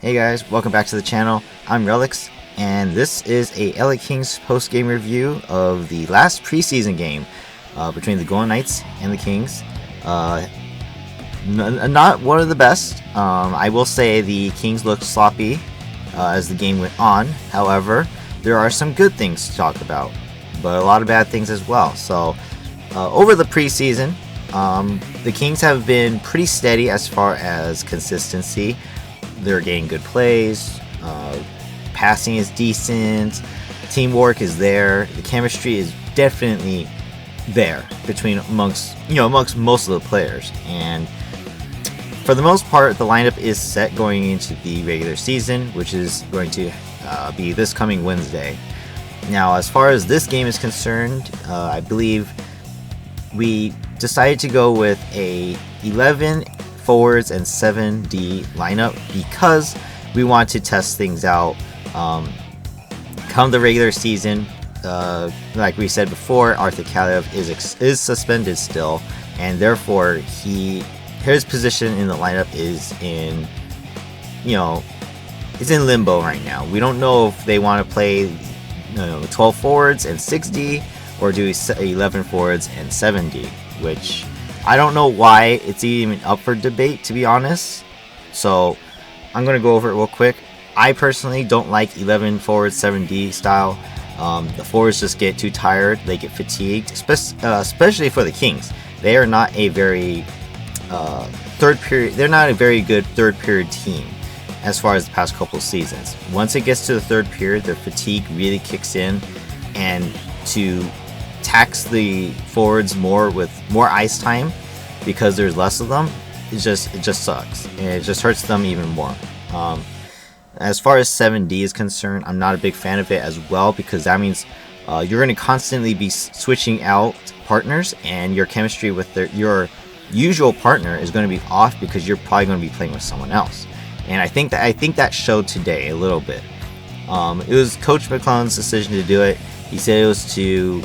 Hey guys, welcome back to the channel. I'm Relix, and this is a LA Kings post-game review of the last preseason game between the Golden Knights and the Kings. Not one of the best. I will say the Kings looked sloppy as the game went on. However, there are some good things to talk about, but a lot of bad things as well. So, over the preseason, the Kings have been pretty steady as far as consistency. They're getting good plays, passing is decent, teamwork is there, the chemistry is definitely there amongst most of the players, and for the most part the lineup is set going into the regular season, which is going to be this coming Wednesday. Now, as far as this game is concerned, I believe we decided to go with a 11 forwards and 7D lineup because we want to test things out come the regular season. Like we said before, Arthur Kaliyev is suspended still, and therefore his position in the lineup is in it's in limbo right now. We don't know if they want to play 12 forwards and 6D or do 11 forwards and 7D, which I don't know why it's even up for debate, to be honest. So I'm going to go over it real quick. I personally don't like 11 forward 7D style. The forwards just get too tired. They get fatigued, especially for the Kings. They are not a very They're not a very good third period team as far as the past couple seasons. Once it gets to the third period, their fatigue really kicks in, and to tax the forwards more with more ice time because there's less of them, it just sucks, and it just hurts them even more. As far as 7D is concerned, I'm not a big fan of it as well, because that means you're going to constantly be switching out partners, and your chemistry with your usual partner is going to be off because you're probably going to be playing with someone else. And I think that showed today a little bit. It was Coach McClellan's decision to do it. He said it was to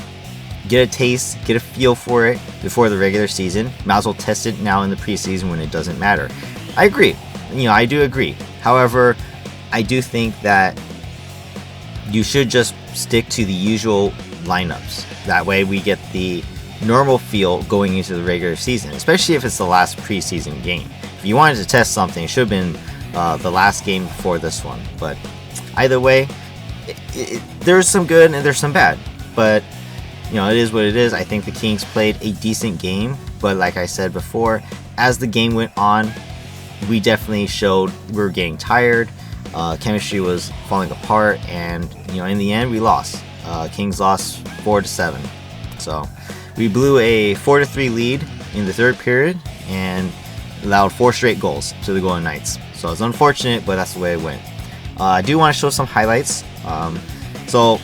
get a taste, get a feel for it before the regular season. Might as well test it now in the preseason when it doesn't matter. I agree. I do agree. However, I do think that you should just stick to the usual lineups. That way we get the normal feel going into the regular season, especially if it's the last preseason game. If you wanted to test something, it should have been the last game before this one. But either way, there's some good and there's some bad. But it is what it is. I think the Kings played a decent game, but like I said before, as the game went on, we definitely showed we were getting tired. Chemistry was falling apart, and in the end, we lost. Kings lost 4-7. So we blew a 4-3 lead in the third period and allowed 4 straight goals to the Golden Knights. So it's unfortunate, but that's the way it went. I do want to show some highlights. So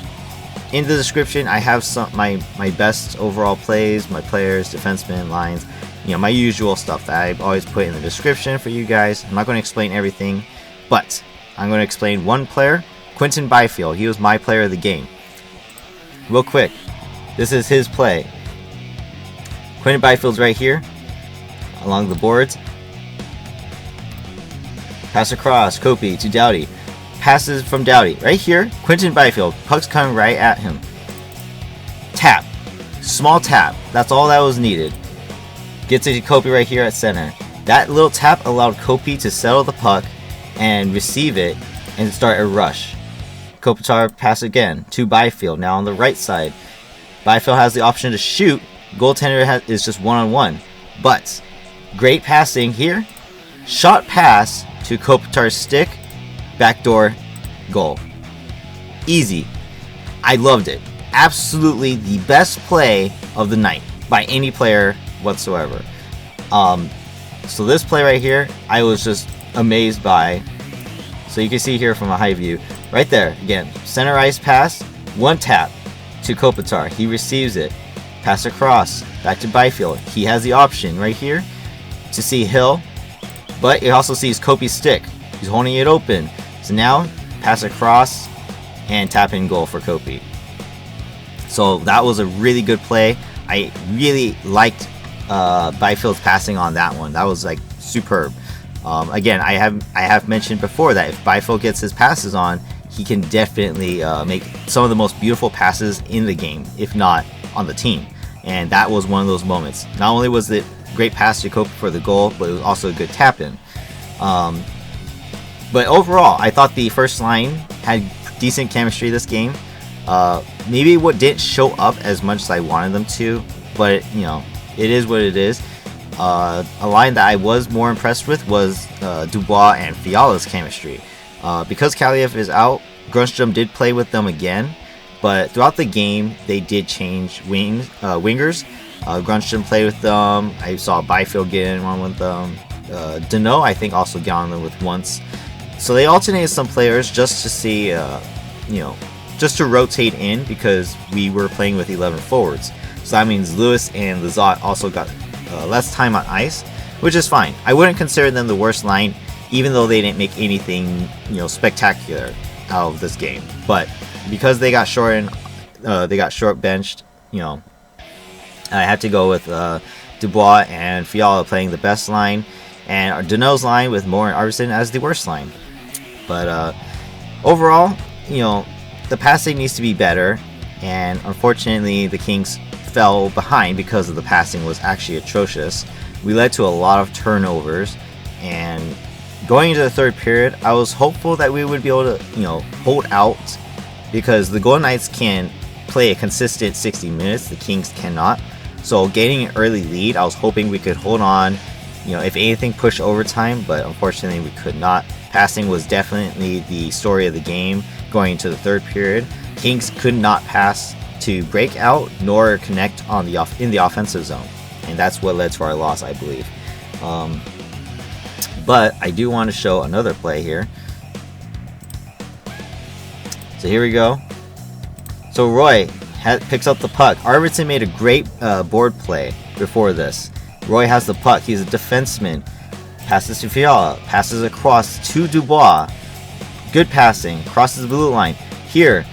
in the description, I have my best overall plays, my players, defensemen, lines, my usual stuff that I always put in the description for you guys. I'm not going to explain everything, but I'm going to explain one player, Quinton Byfield. He was my player of the game. Real quick, this is his play. Quinton Byfield's right here, along the boards. Pass across, Kopi to Doughty. Passes from Doughty. Right here, Quinton Byfield. Puck's coming right at him. Tap. Small tap. That's all that was needed. Gets it to Kopi right here at center. That little tap allowed Kopi to settle the puck and receive it and start a rush. Kopitar pass again to Byfield. Now on the right side. Byfield has the option to shoot. Goaltender is just one-on-one. But great passing here. Shot pass to Kopitar's stick. Backdoor goal. Easy. I loved it. Absolutely the best play of the night by any player whatsoever. So this play right here, I was just amazed by. So you can see here from a high view. Right there, again, center ice pass, one tap to Kopitar. He receives it. Pass across, back to Byfield. He has the option right here to see Hill, but he also sees Kopi's stick. He's holding it open. So now, pass across and tap in goal for Kopi. So that was a really good play. I really liked Byfield's passing on that one. That was like superb. Again, I have mentioned before that if Byfield gets his passes on, he can definitely make some of the most beautiful passes in the game, if not on the team. And that was one of those moments. Not only was it a great pass to Kopitar for the goal, but it was also a good tap-in. But overall, I thought the first line had decent chemistry this game. Maybe what didn't show up as much as I wanted them to, but you know, it is what it is. A line that I was more impressed with was Dubois and Fiala's chemistry. Because Kaliev is out, Grundstrom did play with them again, but throughout the game they did change wingers. Grundstrom played with them. I saw Byfield get in one with them. Danault, I think, also got on them with once. So they alternated some players just to see, just to rotate in, because we were playing with 11 forwards. So that means Lewis and Lizotte also got less time on ice, which is fine. I wouldn't consider them the worst line, even though they didn't make anything, spectacular out of this game. But because they got short benched, I had to go with Dubois and Fiala playing the best line, and Danault's line with Moore and Arvidsson as the worst line. But overall, the passing needs to be better, and unfortunately the Kings fell behind because of the passing was actually atrocious. We led to a lot of turnovers, and going into the third period, I was hopeful that we would be able to, hold out, because the Golden Knights can play a consistent 60 minutes, the Kings cannot. So getting an early lead, I was hoping we could hold on, if anything, push overtime, but unfortunately we could not. Passing was definitely the story of the game going into the third period. Kings could not pass to break out nor connect in the offensive zone, and that's what led to our loss, I believe. But I do want to show another play here. So here we go. So Roy picks up the puck. Arvidsson made a great board play before this. Roy has the puck. He's a defenseman. Passes to Fiala. Passes across to Dubois. Good passing. Crosses the blue line. Here,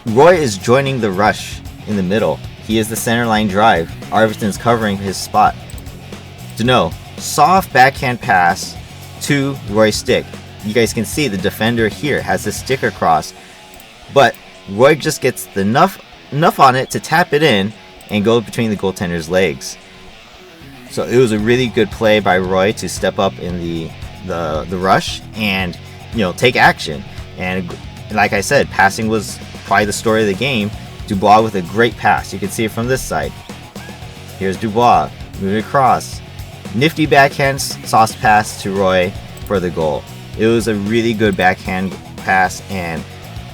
Roy is joining the rush in the middle. He is the center line drive. Arvidsson's covering his spot. Danault, soft backhand pass to Roy's stick. You guys can see the defender here has his stick across, but Roy just gets enough on it to tap it in and go between the goaltender's legs. So it was a really good play by Roy to step up in the rush and take action. And like I said, passing was probably the story of the game. Dubois with a great pass. You can see it from this side. Here's Dubois moving across. Nifty backhand sauce pass to Roy for the goal. It was a really good backhand pass, and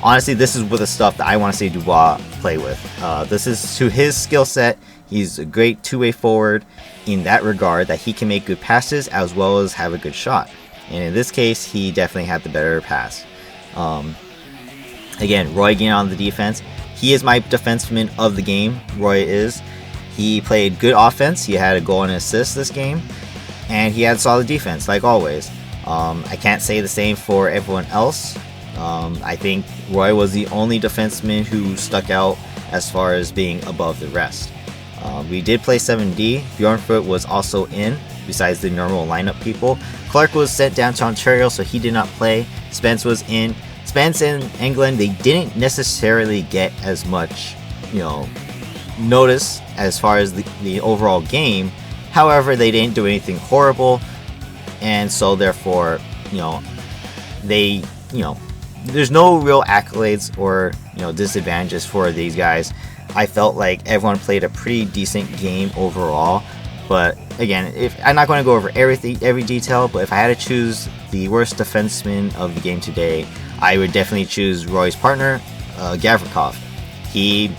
honestly, this is the stuff that I want to see Dubois play with. This is to his skill set. He's a great two-way forward in that regard, that he can make good passes as well as have a good shot. And in this case, he definitely had the better pass. Again, Roy getting on the defense. He is my defenseman of the game. Roy is. He played good offense. He had a goal and an assist this game, and he had solid defense like always. I can't say the same for everyone else. I think Roy was the only defenseman who stuck out as far as being above the rest. We did play 7D. Bjornfoot was also in, besides the normal lineup people. Clark was sent down to Ontario, so he did not play. Spence was in. Spence and England, they didn't necessarily get as much, notice as far as the overall game. However, they didn't do anything horrible, and so therefore, there's no real accolades or disadvantages for these guys. I felt like everyone played a pretty decent game overall. But again, if I'm not going to go over every detail, but if I had to choose the worst defenseman of the game today, I would definitely choose Roy's partner, Gavrikov. He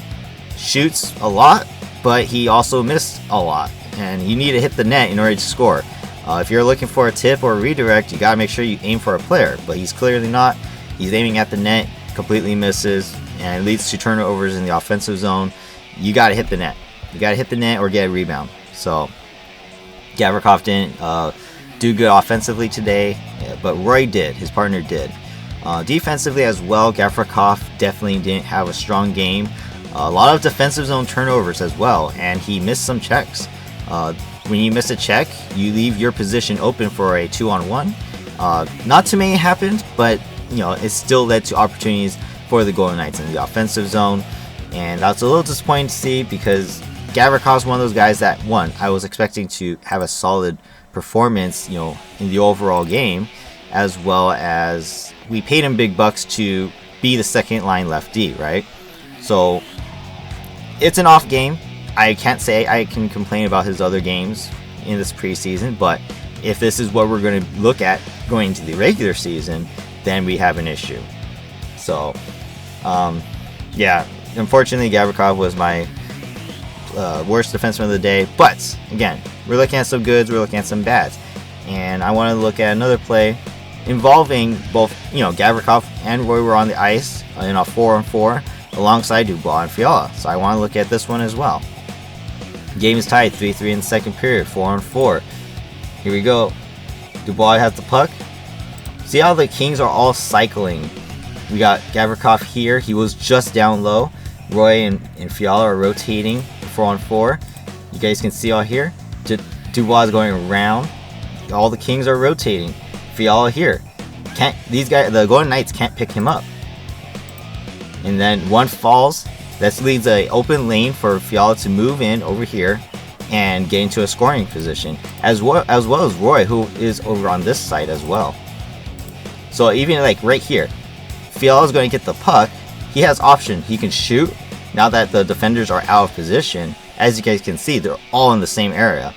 shoots a lot, but he also missed a lot, and you need to hit the net in order to score. If you're looking for a tip or a redirect, you gotta make sure you aim for a player, but he's clearly not. He's aiming at the net, completely misses, and it leads to turnovers in the offensive zone. You gotta hit the net. You gotta hit the net or get a rebound. So Gavrikov didn't do good offensively today, but Roy did. His partner did. Defensively as well, Gavrikov definitely didn't have a strong game. A lot of defensive zone turnovers as well, and he missed some checks. when you miss a check, you leave your position open for a 2-on-1. Not too many happened, but it still led to opportunities for the Golden Knights in the offensive zone, and that's a little disappointing to see because Gavrikov's one of those guys that, one, I was expecting to have a solid performance, in the overall game, as well as we paid him big bucks to be the second line lefty, right? So it's an off game. I can't say I can complain about his other games in this preseason, but if this is what we're going to look at going into the regular season, then we have an issue. So, yeah, unfortunately, Gavrikov was my worst defenseman of the day. But, again, we're looking at some goods, we're looking at some bads. And I want to look at another play involving both, Gavrikov and Roy were on the ice in a 4-on-4 alongside Dubois and Fiala. So I want to look at this one as well. Game is tied 3-3 in the second period, 4-on-4. Here we go. Dubois has the puck. See how the Kings are all cycling. We got Gavrikov here. He was just down low. Roy and Fiala are rotating 4-on-4. You guys can see all here. Dubois is going around. All the Kings are rotating. Fiala here. The Golden Knights can't pick him up. And then one falls. That leaves an open lane for Fiala to move in over here and get into a scoring position, as well as Roy, who is over on this side as well. So even like right here, Fiala is going to get the puck. He has option. He can shoot. Now that the defenders are out of position, as you guys can see, they're all in the same area.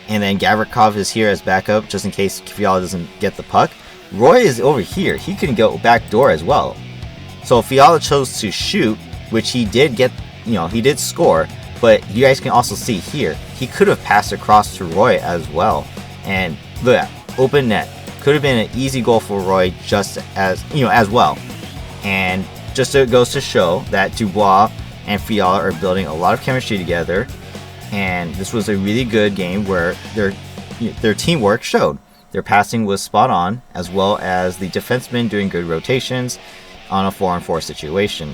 And then Gavrikov is here as backup, just in case Fiala doesn't get the puck. Roy is over here. He can go back door as well. So Fiala chose to shoot, which he did get, he did score. But you guys can also see here, he could have passed across to Roy as well. And look at that, open net. Could have been an easy goal for Roy just as, as well. And just so it goes to show that Dubois and Fiala are building a lot of chemistry together. And this was a really good game where their teamwork showed. Their passing was spot on, as well as the defensemen doing good rotations on a 4-on-4 situation.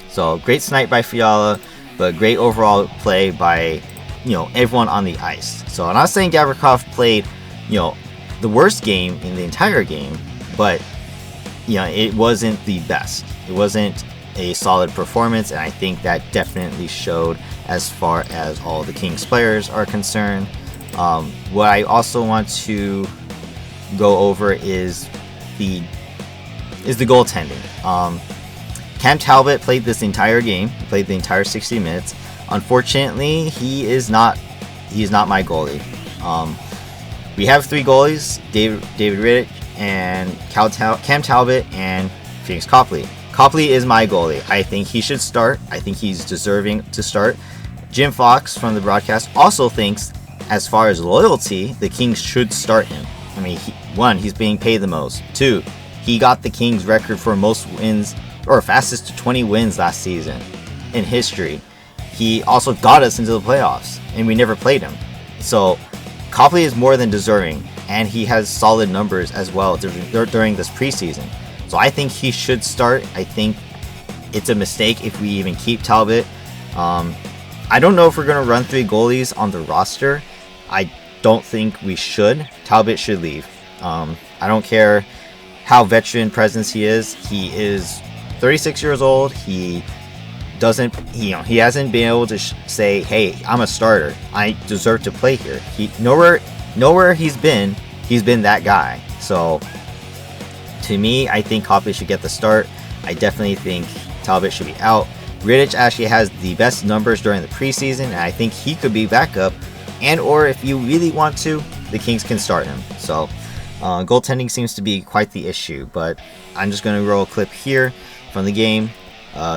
So great snipe by Fiala, but great overall play by everyone on the ice. So I'm not saying Gavrikov played the worst game in the entire game, but it wasn't the best. It wasn't a solid performance, and I think that definitely showed as far as all the Kings players are concerned. What I also want to go over is the goaltending. Cam Talbot played this entire game. He played the entire 60 minutes. Unfortunately, he is not my goalie. We have three goalies: David Rittich and Cam Talbot and Phoenix Copley. Copley is my goalie. I think he should start. I think he's deserving to start. Jim Fox from the broadcast also thinks, as far as loyalty, the Kings should start him. I mean, he's being paid the most. 2, he got the Kings record for most wins, or fastest to 20 wins last season in history. He also got us into the playoffs, and we never played him. So Copley is more than deserving, and he has solid numbers as well during this preseason. So I think he should start. I think it's a mistake if we even keep Talbot. I don't know if we're going to run 3 goalies on the roster. I don't think we should. Talbot should leave. I don't care how veteran presence he is. He is 36 years old. He hasn't been able to say, hey, I'm a starter. I deserve to play here. Nowhere he's been that guy. So to me, I think Copley should get the start. I definitely think Talbot should be out. Rittich actually has the best numbers during the preseason, and I think he could be backup. And or if you really want to, the Kings can start him. So goaltending seems to be quite the issue, but I'm just going to roll a clip here from the game.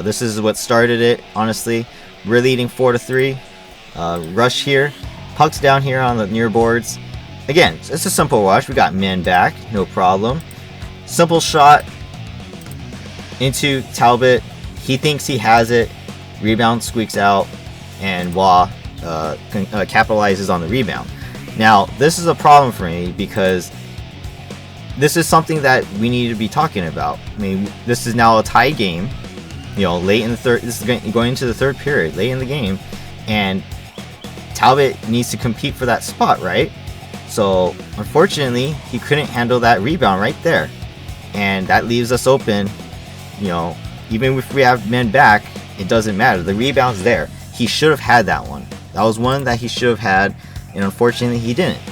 This is what started it, honestly. We're leading 4-3. Rush here. Puck's down here on the near boards. Again, it's a simple rush. We got men back, no problem. Simple shot into Talbot. He thinks he has it. Rebound squeaks out, and Wah capitalizes on the rebound. Now, this is a problem for me because this is something that we need to be talking about. I mean, this is now a tie game. Late in the third. This is going into the third period, late in the game, and Talbot needs to compete for that spot, right? So unfortunately, he couldn't handle that rebound right there. And that leaves us open. Even if we have men back, it doesn't matter. The rebound's there. He should have had that one. That was one that he should have had, and unfortunately he didn't.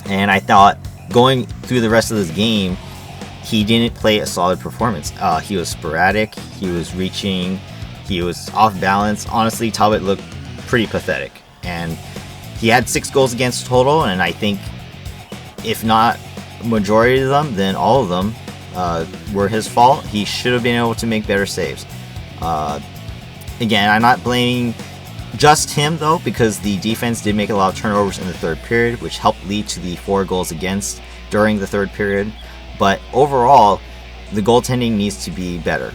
And I thought going through the rest of this game, he didn't play a solid performance. He was sporadic. He was reaching. He was off balance. Honestly, Talbot looked pretty pathetic. And he had 6 goals against total, and I think if not majority of them, then all of them were his fault. He should have been able to make better saves. Again, I'm not blaming just him though, because the defense did make a lot of turnovers in the third period, which helped lead to the 4 goals against during the third period. But overall, the goaltending needs to be better.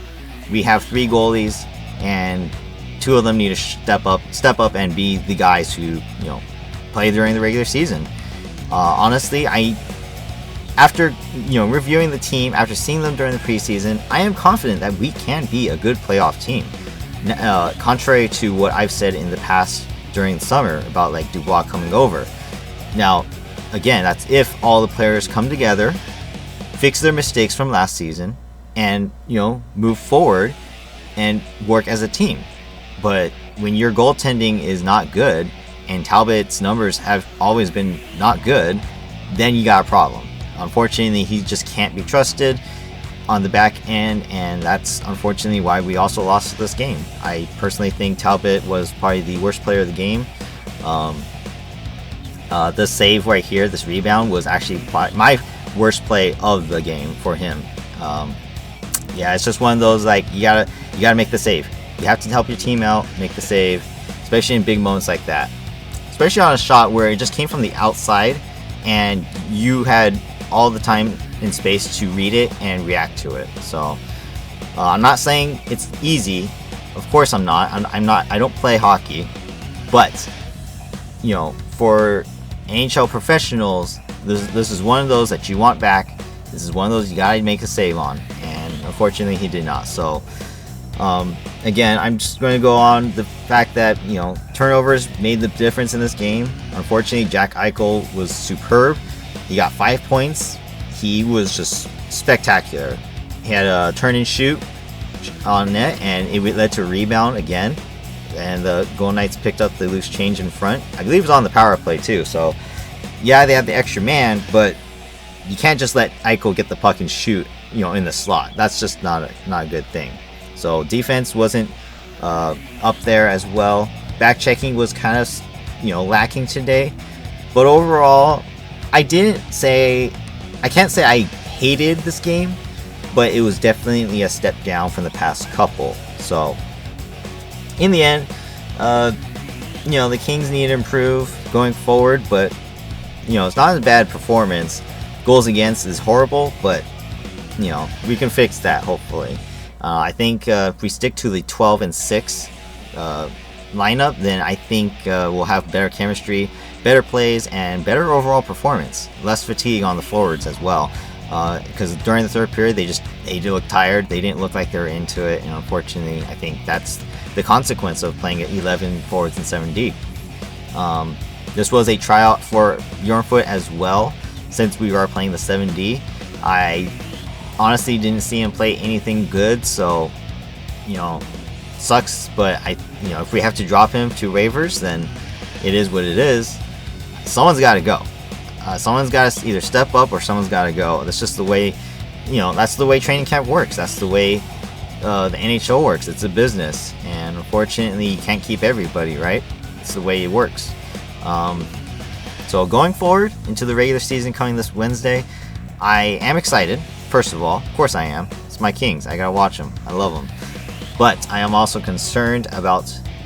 We have 3 goalies, and 2 of them need to step up and be the guys who play during the regular season. Honestly, after reviewing the team, after seeing them during the preseason, I am confident that we can be a good playoff team. Contrary to what I've said in the past during the summer about like Dubois coming over. Now, again, that's if all the players come together, fix their mistakes from last season, and move forward and work as a team. But when your goaltending is not good and Talbot's numbers have always been not good, then you got a problem. Unfortunately, he just can't be trusted on the back end, and that's unfortunately why we also lost this game. I personally think Talbot was probably the worst player of the game. The save right here, this rebound, was actually my worst play of the game for him. Yeah, it's just one of those, like, you gotta make the save. You have to help your team out, make the save, especially in big moments like that. Especially on a shot where it just came from the outside and you had all the time and space to read it and react to it. So I'm not saying it's easy. Of course I'm not. I don't play hockey. But for NHL professionals, this is one of those that you want back. This is one of those you gotta make a save on, and unfortunately he did not. So again, I'm just going to go on the fact that turnovers made the difference in this game. Unfortunately, Jack Eichel was superb. He got 5 points. He was just spectacular. He had a turn and shoot on net, and it led to a rebound again. And the Golden Knights picked up the loose change in front. I believe it was on the power play too. So yeah, they had the extra man, but you can't just let Eichel get the puck and shoot, in the slot. That's just not a good thing. So defense wasn't up there as well. Back checking was kind of lacking today. But overall, I can't say I hated this game, but it was definitely a step down from the past couple. So in the end, the Kings need to improve going forward, but it's not a bad performance. Goals against is horrible, but we can fix that hopefully. I think if we stick to the 12-6 lineup, then I think we'll have better chemistry, better plays, and better overall performance. Less fatigue on the forwards as well. Because during the third period, they looked tired. They didn't look like they were into it, and unfortunately, I think that's the consequence of playing at 11 forwards and 7D. This was a tryout for Bjornfoot as well, since we are playing the 7D. I honestly didn't see him play anything good, so sucks. But if we have to drop him to waivers, then it is what it is. Someone's got to go. Someone's got to either step up or someone's got to go. That's just the way, that's the way training camp works. That's the way the NHL works. It's a business, and unfortunately, you can't keep everybody, right? It's the way it works. So going forward into the regular season coming this Wednesday, I am excited. First of all, of course I am. It's my Kings. I gotta watch them. I love them. But I am also concerned about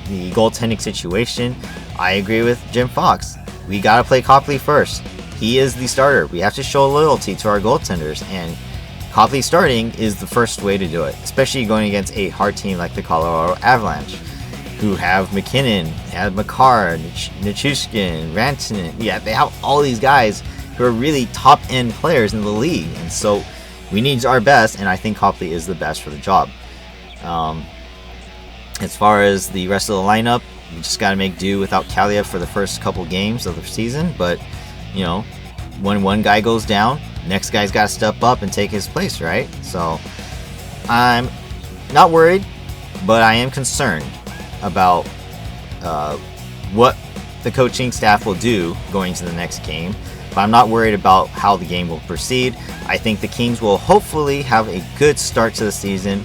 the goaltending situation. I agree with Jim Fox. We gotta play Copley first. He is the starter. We have to show loyalty to our goaltenders, and Copley starting is the first way to do it, especially going against a hard team like the Colorado Avalanche, who have McKinnon, have Makar, Nichushkin, Rantanen. Yeah, they have all these guys who are really top-end players in the league, and so we need our best, and I think Copley is the best for the job. As far as the rest of the lineup, we just got to make do without Kaliev for the first couple games of the season. But, you know, when one guy goes down, next guy's got to step up and take his place, right? So I'm not worried, but I am concerned about what the coaching staff will do going to the next game. But I'm not worried about how the game will proceed. I think the Kings will hopefully have a good start to the season.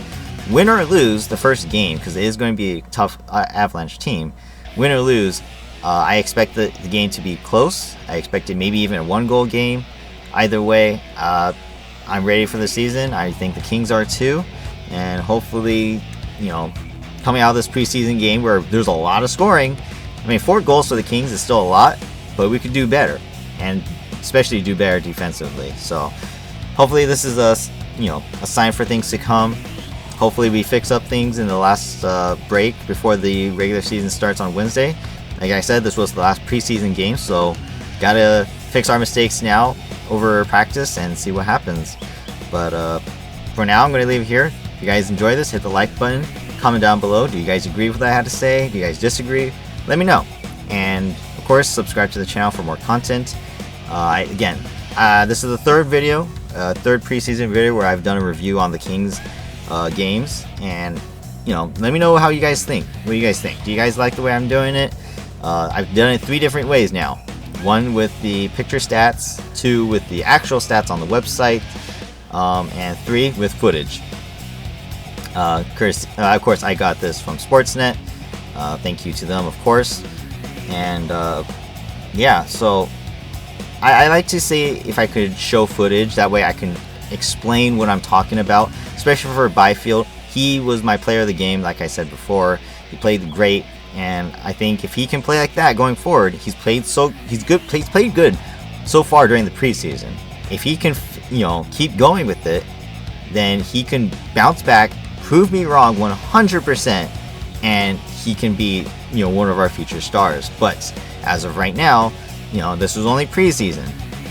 Win or lose the first game, because it is going to be a tough Avalanche team. Win or lose, I expect the game to be close. I expect it maybe even a 1-goal game. Either way, I'm ready for the season. I think the Kings are too. And hopefully, you know, coming out of this preseason game where there's a lot of scoring. I mean, 4 goals for the Kings is still a lot, but we could do better. And especially do better defensively. So hopefully this is a sign for things to come. Hopefully we fix up things in the last break before the regular season starts on Wednesday. Like I said, this was the last preseason game, so gotta fix our mistakes now over practice and see what happens. But for now, I'm gonna leave it here. If you guys enjoy this, hit the like button, comment down below. Do you guys agree with what I had to say? Do you guys disagree? Let me know. And of course, subscribe to the channel for more content. This is the third preseason video where I've done a review on the Kings games, and let me know how you guys think. What do you guys think? Do you guys like the way I'm doing it? I've done it 3 different ways now. 1 with the picture stats, 2 with the actual stats on the website, and 3 with footage. Of course, I got this from Sportsnet. Thank you to them, of course. And yeah, so I like to see if I could show footage. That way I can explain what I'm talking about, especially for Byfield. He was my player of the game, like I said before. He played great, and I think if he can play like that going forward, he's played good so far during the preseason. If he can, keep going with it, then he can bounce back, prove me wrong 100%, and he can be, one of our future stars. But as of right now, this was only preseason.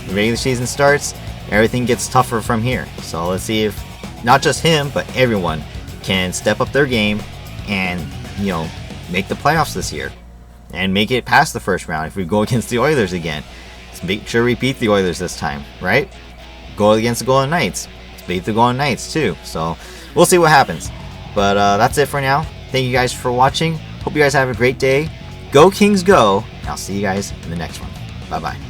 The regular season starts, everything gets tougher from here. So let's see if not just him, but everyone can step up their game and, make the playoffs this year and make it past the first round. If we go against the Oilers again, let's make sure we beat the Oilers this time, right? Go against the Golden Knights, let's beat the Golden Knights too. So we'll see what happens. But that's it for now. Thank you guys for watching. Hope you guys have a great day. Go Kings, go! And I'll see you guys in the next one. Bye-bye.